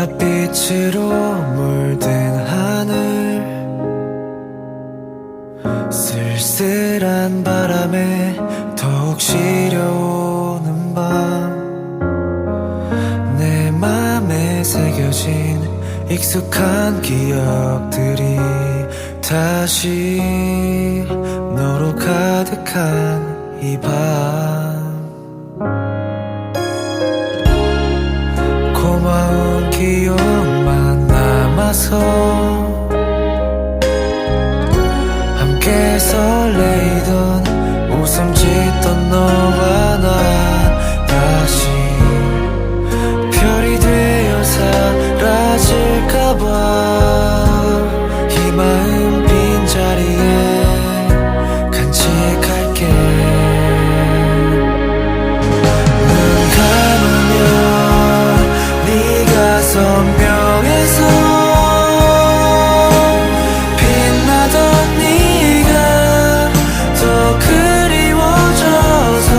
보랏빛으로 물든 하늘, 쓸쓸한 바람에 더욱 시려오는 밤, 내 맘에 새겨진 익숙한 기억들이 다시 너로 가득한 이 밤, 고마운 기억만 남아서 함께 설레이던 웃음 짓던 너와 나 다시 별이 되어 사라질까봐 이 마음 빈자리에 간직할게. 눈 감으면 네가 선명해서 빛나던 네가 더 그리워져서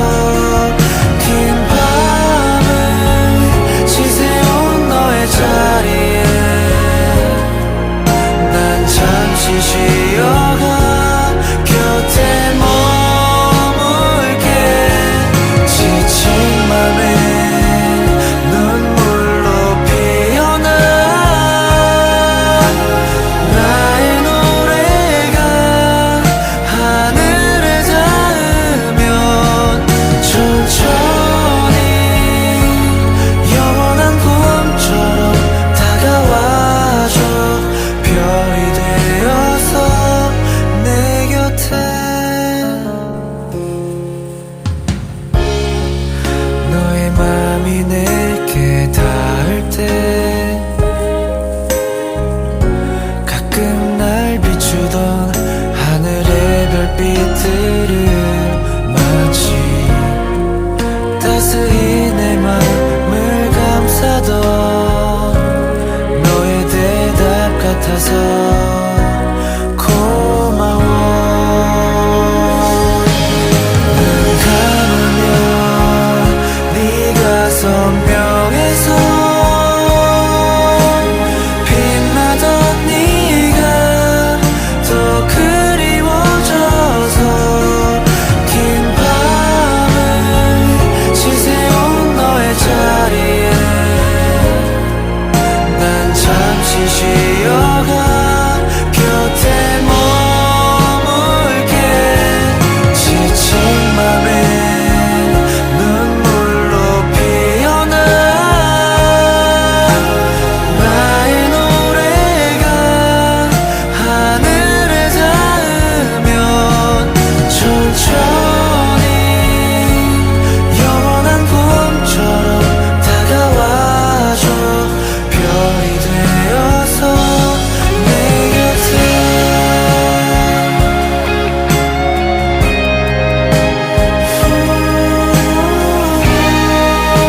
긴 밤을 지새운 너의 자리에 난 잠시 쉬어가 곁에 머물게. 지친 맘에 눈물로 피어나 나의 노래가 하늘에 닿으면 천천히 영원한 꿈처럼 다가와줘. 별이 되어서 내 곁에 너의 맘이 내게 닿을 때 가끔 날 비추던 하늘의 별빛들